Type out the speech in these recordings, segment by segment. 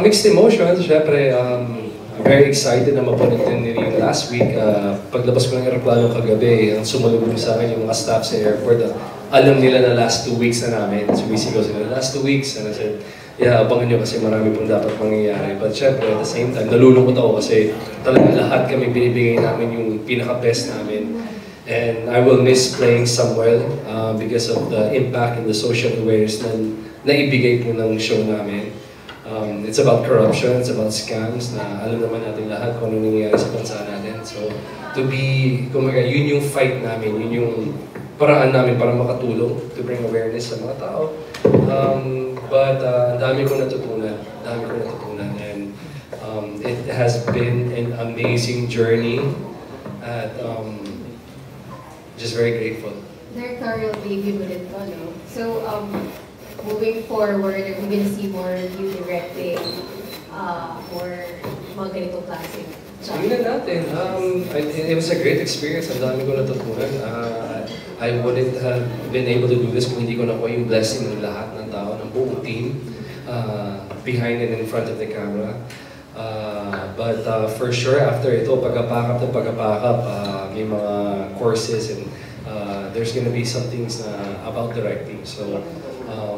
Mixed emotions, syempre, very excited na mapanood din nila yung last week. Paglabas ko ng aeroplano kagabi, ang sumalubong sa akin yung mga staff sa airport, alam nila na last 2 weeks na namin. Sumisigaw sila, last 2 weeks. And I said, yeah, abangan nyo kasi marami pong dapat mangyayari. But syempre, at the same time, nalulungkot ako kasi talagang lahat kami binibigay namin yung pinaka-best namin. And I will miss playing Samuel because of the impact and the social awareness na ibigay po ng show namin. It's about corruption, it's about scams na alam naman natin lahat kung ano nangyayari sa bansa natin. So, to be, kumaga, yun yung fight namin, yun yung paraan namin para makatulong, to bring awareness sa mga tao. But dami ko natutunan, and it has been an amazing journey at just very grateful. Directorial debut mo din po, no? So, moving forward, are we gonna see more of you directing or mga ganitong klase? Tingnan natin. It was a great experience. Ang dami ko natutunan. I wouldn't have been able to do this kung hindi ko nakuha yung blessing ng lahat ng tao, ng buong team, behind and in front of the camera. But for sure, after ito, pagkapakap, may mga courses and there's gonna be some things na about directing. So,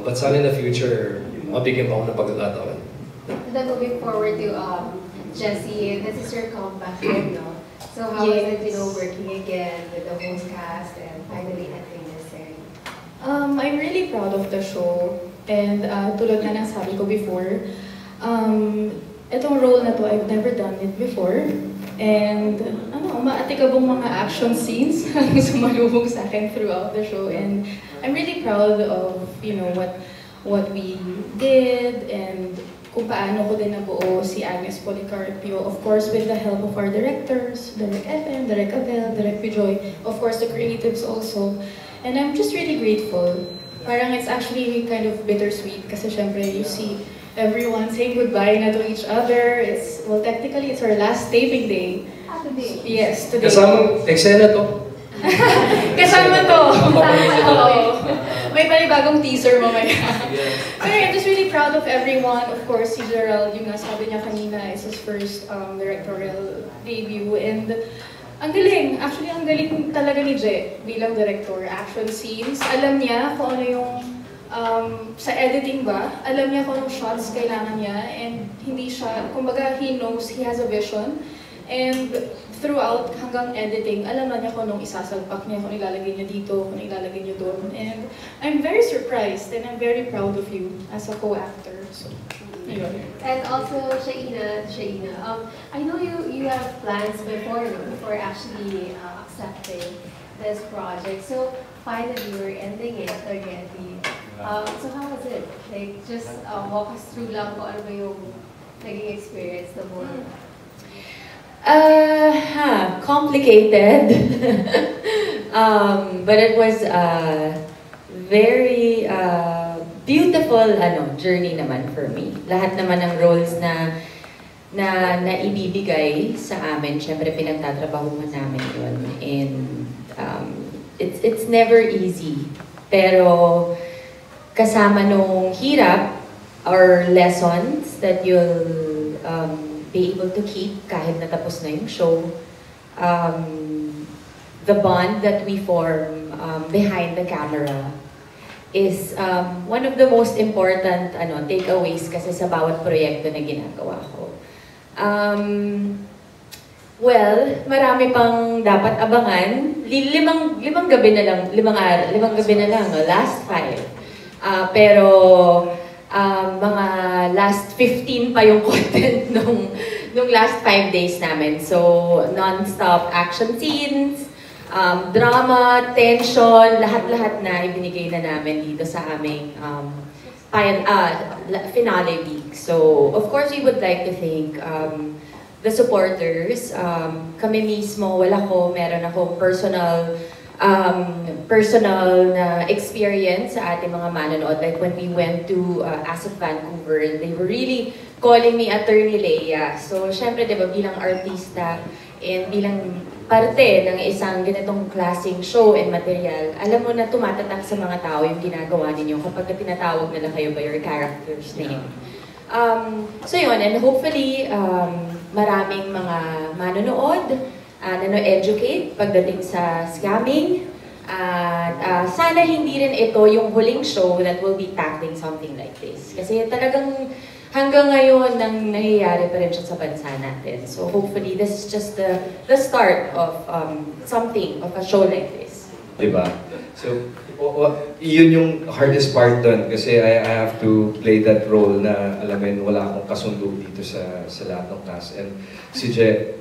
but sana in the future, mabigyan pa ako ng pagkakataon. And then moving forward to Jessie, this is your comeback film, no? So how is it, working again with the whole cast and finally entering this series? I'm really proud of the show. And tulad na nasabi ko before, itong role na to, I've never done it before. And maatikabong mga action scenes ang sumalubog sa akin throughout the show. And I'm really proud of, what we did and kung paano ko din nabuo si Agnes Policarpio. Of course, with the help of our directors, Direk FM, Direk Abel, Direk Pijoy, of course, the creatives also. And I'm just really grateful. Parang it's actually kind of bittersweet kasi syempre you see everyone saying goodbye na to each other. Technically, it's our last taping day. Today? Yes, today. Kasamang eksena to. Kasama to! May panibagong teaser mamaya. Pero I'm just really proud of everyone. Of course, si Gerald, yung nasabi niya kanina, is his first directorial debut. And ang galing. Actually, ang galing talaga ni Je bilang director. Action scenes. Alam niya kung ano yung sa editing ba, alam niya kung anong shots kailangan niya. And hindi siya, kumbaga, he knows, he has a vision. And throughout, hanggang editing, alam na niya kung anong isasalpak niya, kung ilalagay niya dito, kung ilalagay niya doon. And I'm very surprised and I'm very proud of you as a co-actor. So, yun. And also, Shaina, I know you have plans before actually accepting this project. So, finally, we're ending it already. So, how was it? Like, just walk us through lang kung ano ba yung naging experience na mo. Complicated. But it was very beautiful journey naman for me. Lahat naman ng roles na ibibigay sa amin, syempre pinagtatrabahuhan namin yun. And it's never easy. Pero kasama nung hirap or lessons that you'll be able to keep kahit natapos na yung show. The bond that we form behind the camera is one of the most important takeaways kasi sa bawat proyekto na ginagawa ko. Well, marami pang dapat abangan. Limang gabi na lang, limang gabi na lang, last 5. Pero mga last 15 pa yung content nung last 5 days namin. So, non-stop action scenes, drama, tension, lahat-lahat na ibinigay na namin dito sa aming finale week. So, of course, we would like to thank the supporters. Kami mismo, meron akong personal na experience sa ating mga manonood. Like when we went to ASAP Vancouver, they were really calling me Attorney Leia. So, syempre, diba, bilang artista and bilang parte ng isang ganitong klaseng show and material, alam mo na tumatatak sa mga tao yung ginagawa ninyo kapag tinatawag nila kayo by your character's name. So yun, and hopefully, maraming mga manonood, nano-educate pagdating sa scamming. At sana hindi rin ito yung huling show that will be tackling something like this. Kasi talagang hanggang ngayon nang nangyayari pa rin siya sa bansa natin. So hopefully this is just the start of something, of a show like this. Diba? So, yun yung hardest part doon kasi I have to play that role na alam mo yun, wala akong kasundo dito sa lahat ng cast. And si Je,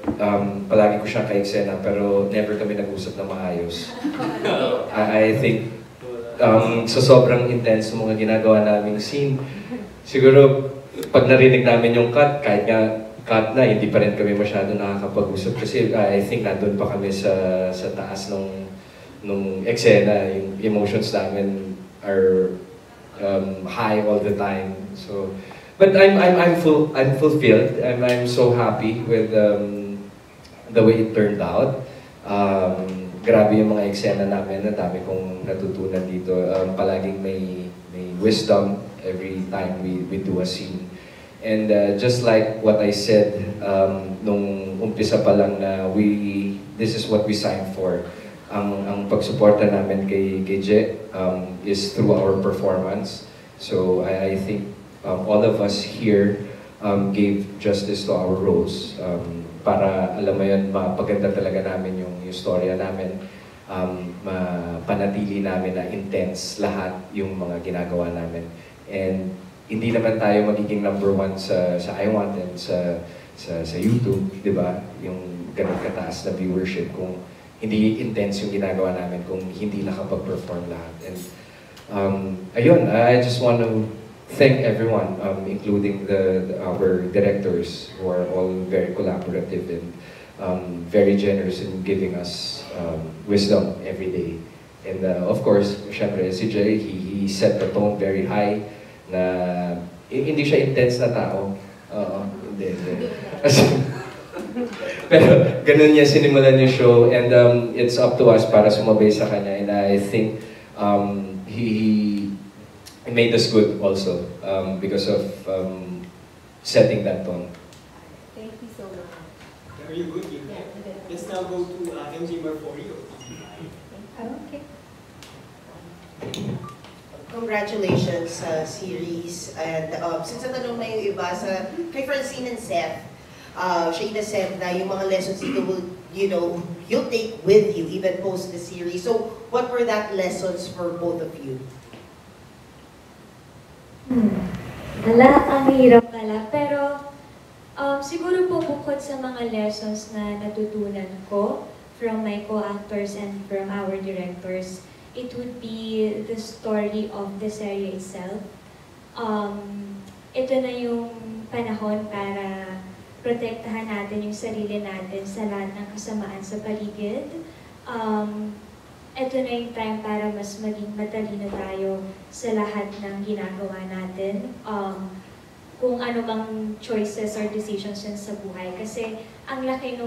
palagi ko siyang ka-eksena pero never kami nag-usap na maayos. I think sa sobrang intense ng mga ginagawa naming scene, siguro pag narinig namin yung cut, kahit nga cut na, hindi pa rin kami masyado nakakapag-usap kasi I think nandun pa kami sa taas nung eksena, yung emotions namin are high all the time. So, but I'm fulfilled. I'm so happy with the way it turned out. Grabe yung mga eksena namin, na dami kong natutunan dito. Palaging may wisdom every time we do a scene. And just like what I said nung umpisa pa lang na this is what we signed for. Ang pagsuporta namin kay Je is through our performance. So I think all of us here gave justice to our roles para alam mo yun, mapaganda talaga namin yung storya namin. Mapanatili namin na intense lahat yung mga ginagawa namin. And hindi naman tayo magiging number one sa I Want and sa YouTube, di ba? Yung ganun kataas na viewership kung hindi intense yung ginagawa namin kung hindi nakapag-perform lahat. And ayun, I just want to thank everyone, including our directors who are all very collaborative and very generous in giving us wisdom every day. And of course, syempre si Jay, he set the tone very high na hindi siya intense na tao. Hindi. Pero ganun niya sinimulan yung show and it's up to us para sumabay sa kanya and I think he made us good also because of setting that tone. Thank you so much. Are you good? Yeah. Let's now go to MJ Marforio. Okay. Congratulations sa series. And since natanong na yung iba kay Francine and Seth, Shaina said na yung mga lessons dito will, you'll take with you even post the series. So, what were that lessons for both of you? Ang hirap pala. Pero, siguro po bukod sa mga lessons na natutunan ko from my co-actors and from our directors, it would be the story of the series itself. Ito na yung panahon para protektahan natin yung sarili natin sa lahat ng kasamaan sa paligid. Ito na yung time para mas maging matalino tayo sa lahat ng ginagawa natin. Kung ano mang choices or decisions yan sa buhay. Kasi ang laki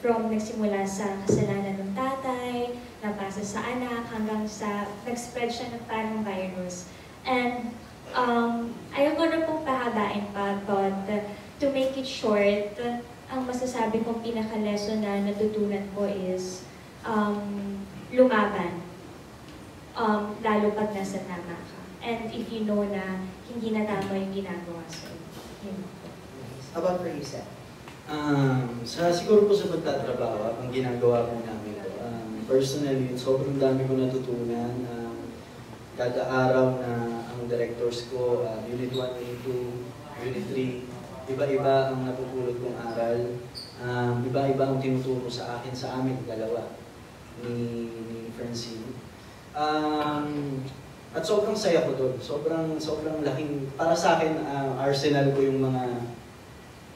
from nagsimula sa kasalanan ng tatay, napasa sa anak, hanggang sa nag-spread siya ng parang virus. And ayaw ko na pong pahabain pa, but to make it short, ang masasabi kong pinaka-lesson na natutunan ko is lumaban. Lalo pag nasa tama ka. And if you know na hindi na tama yung ginagawa sa'yo. How about for you, Seth? Siguro po sa pagtatrabaho, ang ginagawa po namin po, personally, sobrang dami ko natutunan. Kada araw na ang directors ko, Unit 1, Unit 2, Unit 3, iba-iba ang napupulot kong aral. Iba-iba ang tinuturo sa akin, sa amin, dalawa, ni Francine. At sobrang saya ko doon. Sobrang laking, para sa akin, arsenal ko yung mga,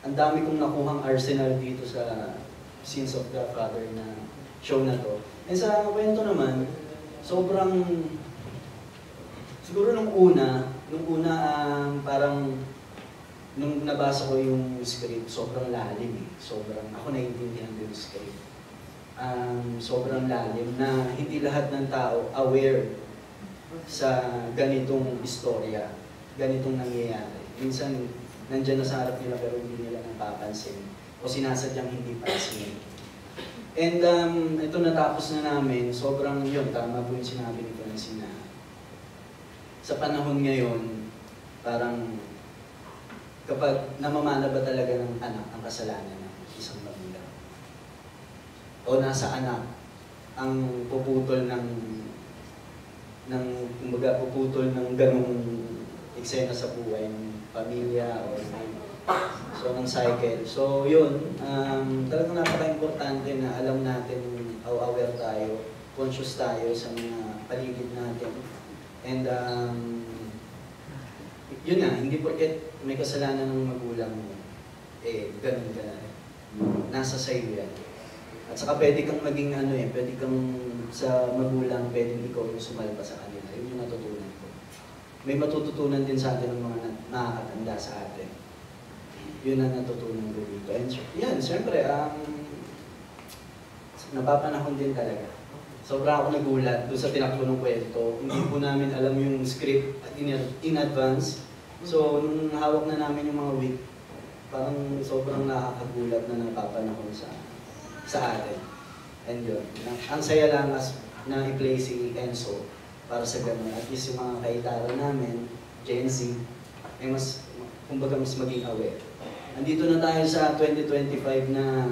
ang dami kong nakuhang arsenal dito sa Scenes of the Father na show na to. And sa kwento naman, siguro nung una, parang, nung nabasa ko yung script, sobrang lalim eh. Ako naiintindihan ko yung script. Sobrang lalim na hindi lahat ng tao aware sa ganitong istorya, ganitong nangyayari. Minsan, nandyan na sa harap nila pero hindi nila napapansin o sinasadyang hindi pansin. And ito natapos na namin, sobrang yun, tama po yung sinabi ni Francine na sa panahon ngayon, parang kapag namamana ba talaga ng anak ang kasalanan ng isang magulang? O nasa anak ang puputol kumbaga puputol ng ganong eksena sa buhay ng pamilya o ng cycle. So yun, talagang napaka-importante na alam natin, aware tayo, conscious tayo sa mga paligid natin. And yun nga, hindi porket may kasalanan ng magulang mo, ganun ka na rin. Nasa sa'yo yan. At saka pwede kang maging pwede kang sa magulang, pwedeng ikaw yung sumalpa sa kanila. Yun yung natutunan ko. May matututunan din sa atin ng mga nakakatanda sa atin. Yun ang natutunan ko dito. And yan, siyempre, napapanahon din talaga. Sobra ako nagulat doon sa tinakbo ng kwento. Hindi po namin alam yung script in advance. So, nung hawak na namin yung mga week, parang sobrang nakakagulat na napapanahon sa atin. And yun, ang saya lang na i-play si Enzo para sa ganun. At least yung mga kaitara namin, Gen Z, ay kumbaga mas maging aware. Andito na tayo sa 2025 na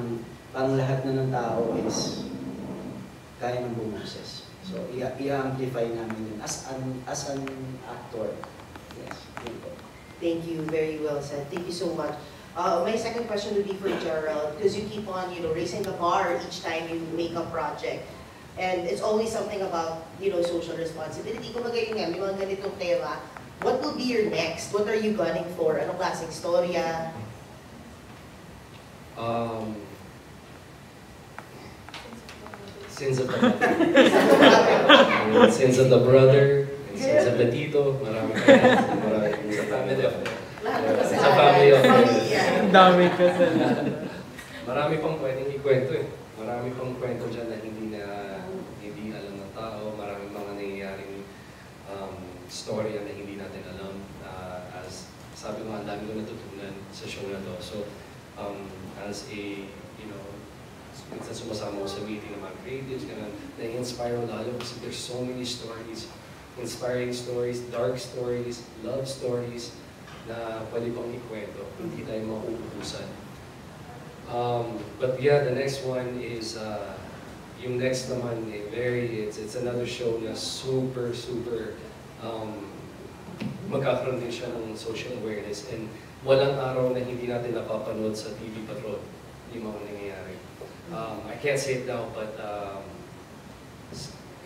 parang lahat na ng tao is kaya ng bumoses. So, i-amplify namin yun as an actor. Yes, yun po. Thank you, very well said. Thank you so much. My second question would be for Gerald, because you keep on, raising the bar each time you make a project. And it's always something about, social responsibility. Kung yun nga, may mga ganitong tema, what will be your next? What are you gunning for? Anong klaseng storya? Sins of the Mother. Sins of the Brother. Sins of the Tito. Marami sa family of sa family of Ang dami kasi. Marami pang pwedeng ikwento eh. Marami pang kwento dyan na hindi alam ng tao. Marami mga nangyayaring storya na hindi natin alam. As sabi ko, ang dami ko natutunan sa show na to. So, as a, minsan sumasama ko sa meeting ng mga creatives, na-inspire ko lalo kasi there's so many stories, inspiring stories, dark stories, love stories, na pwede pang ikwento, hindi tayo mauubusan. But yeah, the next one is, yung next naman, it's another show na super, magkakaroon din siya ng social awareness and walang araw na hindi natin napapanood sa TV Patrol yung mga nangyayari. I can't say it now, but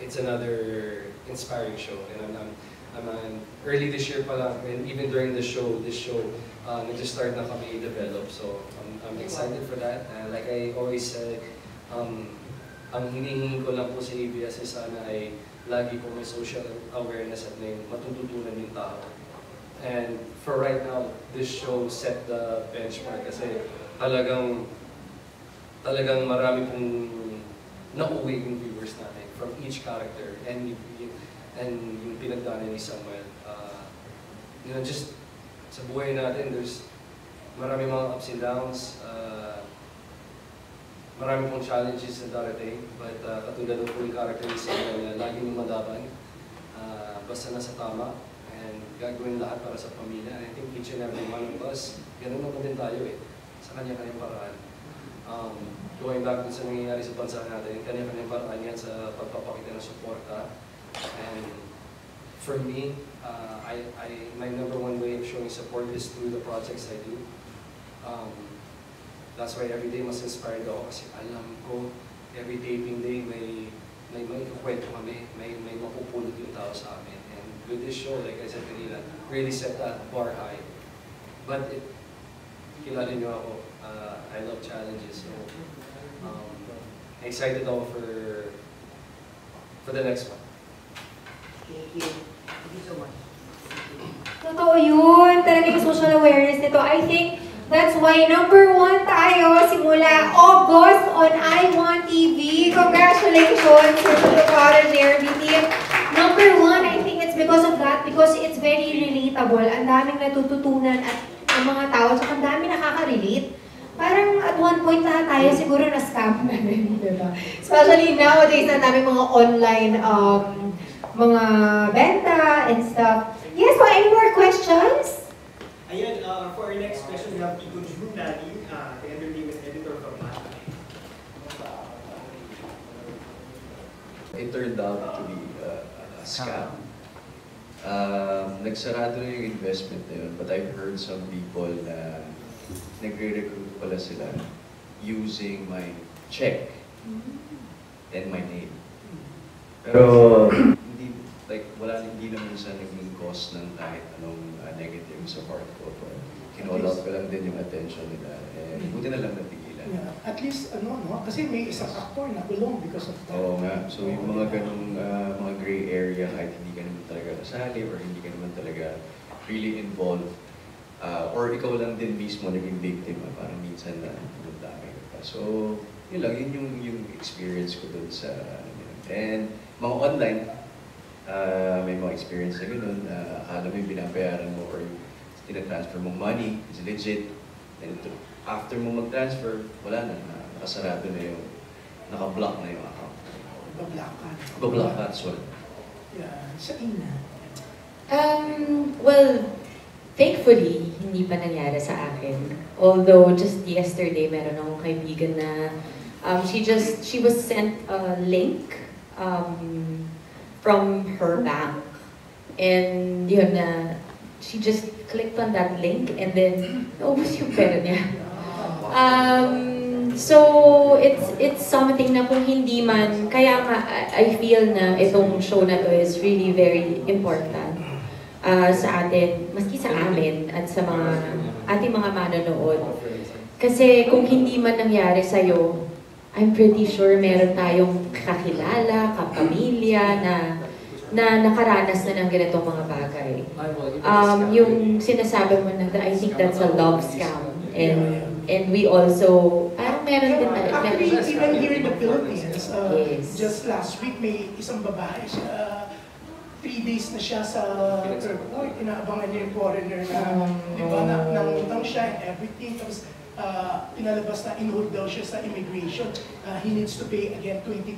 it's another inspiring show, and I'm early this year pa lang, and even during this show, nag-start na kami i-develop, so I'm excited for that. Like I always said, ang hinihingi ko lang po sa ABS is sana ay lagi po may social awareness at may matututunan yung tao. And for right now, this show set the benchmark kasi talagang marami pong nauwi yung viewers natin from each character and yung pinagdaanan ni Samuel. Just sa buhay natin, there's marami mga ups and downs, marami pong challenges na darating, but katulad ng full character ni Samuel na lagi niyong madaban, basta nasa tama, and gagawin lahat para sa pamilya. And I think each and every one of us, ganun naman din tayo sa kanya-kanyang paraan. Going back dun sa nangyayari sa bansa natin, kanya-kanyang paraan yan sa pagpapakita ng suporta. And for me, my number one way of showing support is through the projects I do. That's why every day mas inspired ako kasi alam ko every taping day may kwento kami, may mapupulot yung tao sa amin. And with this show, like I said kanina, really set that bar high. But kilala niyo ako, I love challenges. So, excited ako for the next one. Thank you. Thank you so much. Totoo yun. Talaga yung social awareness nito. I think that's why number 1 tayo simula August on I1 TV. Congratulations to the Cottage ARB team. Number 1, I think it's because of that, because it's very relatable. Ang daming natututunan at ang mga tao, so ang daming nakaka-relate. Parang at one point lahat tayo siguro na-scam na rin, di ba? Especially nowadays na daming mga online mga benta and stuff. Yes, so any more questions? Ayan, for our next question, we have Tito June Nali, the entertainment editor from Mata. It turned out to be a scam. Nagsarado na yung investment na yun, but I've heard some people na nagre-recruit pala sila using my check and my name. Pero hindi naman siya naging cause ng kahit anong negative sa part ko. Kinall out ko lang din yung attention nila. Buti na lang natigilan. Yeah. At least, kasi may isang actor na kulong because of that. Oo nga. So yung mga ganong mga gray area, kahit hindi ka naman talaga kasali or hindi ka naman talaga really involved, or ikaw lang din mismo naging victim, parang minsan na damay ka pa. So, yun lang, yun yung experience ko dun sa, and mga online, may mga experience na gano'n, akala mo yung binabayaran mo or tinatransfer mong money, is legit, and after mo mag-transfer, wala na, nakasarado na yung, naka-block na yung account. Bablock ka, sorry. Yeah, sa ina. Well, thankfully, hindi pa nangyari sa akin. Although, just yesterday, meron akong kaibigan na she was sent a link from her bank. And yun na, she just clicked on that link and then, naubos yung pera niya. So, it's something na kung hindi man, kaya nga, I feel na itong show na to is really very important sa atin, maski sa amin at sa mga ating mga manonood. Kasi kung hindi man nangyari sa'yo, I'm pretty sure meron tayong kakilala, kapamilya na nakaranas na ng ganitong mga bagay. Yung sinasabi mo na, I think that's a love scam. And we also, parang meron din na. Actually, even here in the Philippines, yes. Just last week, may isang babae siya, 3 days na siya sa airport, inaabangan niya yung foreigner na, di ba, nangutang siya and everything, tapos pinalabas na in-hold daw siya sa immigration, he needs to pay again 20,000,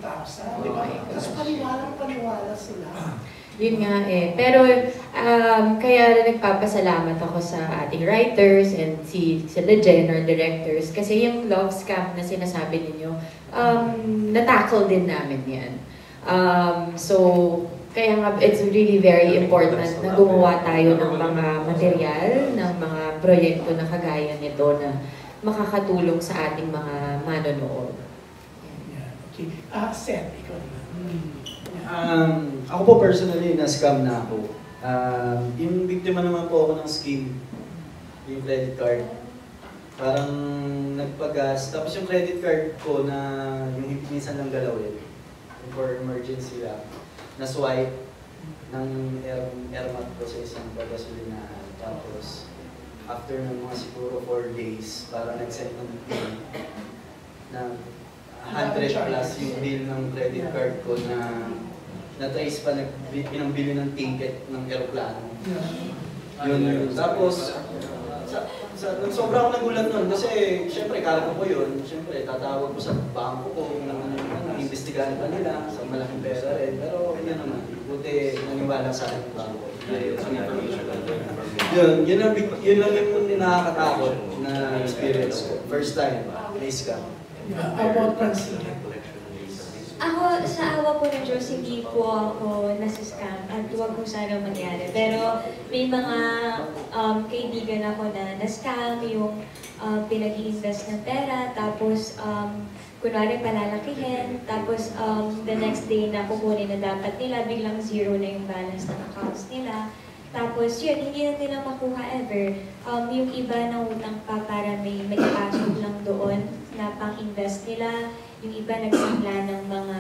di ba? Tapos paniwala sila. Yun nga eh. Pero kaya nagpapasalamat ako sa ating writers and sila Jen or directors kasi yung love scam na sinasabi ninyo, natackle din namin yan. So, kaya nga, it's really very important na gumawa tayo ng mga material, ng mga proyekto na kagaya nito na makakatulong sa ating mga manonood. Yeah, okay. Seth, ikaw naman. Ako po personally, na-scam na ako. Yung biktima naman po ako ng scheme, yung credit card. Parang nagpagas. Tapos yung credit card ko na yung minsan lang galawin, for emergency lang, na-swipe ng airmat ko sa isang pagasolinahan. Tapos, after ng mga siguro 4 days, parang nag-send ng bill na 100 plus yung bill ng credit card ko na trace pa, pinambili ng ticket ng aeroplano. Yun. Tapos, sobrang nagulat nun kasi syempre kala ko yun, syempre tatawag ko sa bangko ko kung imbestigahan pa nila sa malaking pera rin. Pero yun naman, buti naniwala sa akin ng bangko. Yun lang yung nakakatakot na experience ko. First time, na-scam. About Francine. Ako, sa awa po ng Diyos, hindi po ako nasa-scam at huwag po sana mangyari. Pero may mga kaibigan ako na na-scam, yung pinag-i-invest ng pera, tapos kunwari palalakihin, tapos the next day na kukunin na dapat nila, biglang zero na yung balance ng accounts nila. Tapos yun, hindi na nila makuha ever. Yung iba na utang pa para may pasok lang doon na pang-invest nila. Yung iba nagsimula ng mga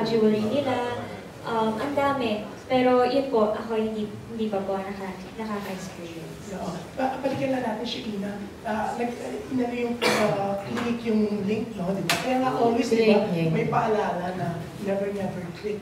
jewelry nila. Ang dami. Pero yun po, ako hindi pa po nakaka-experience. Balikan lang natin si Ina. Inano yung click yung link, no? Diba? Kaya nga always, diba, may paalala na never click.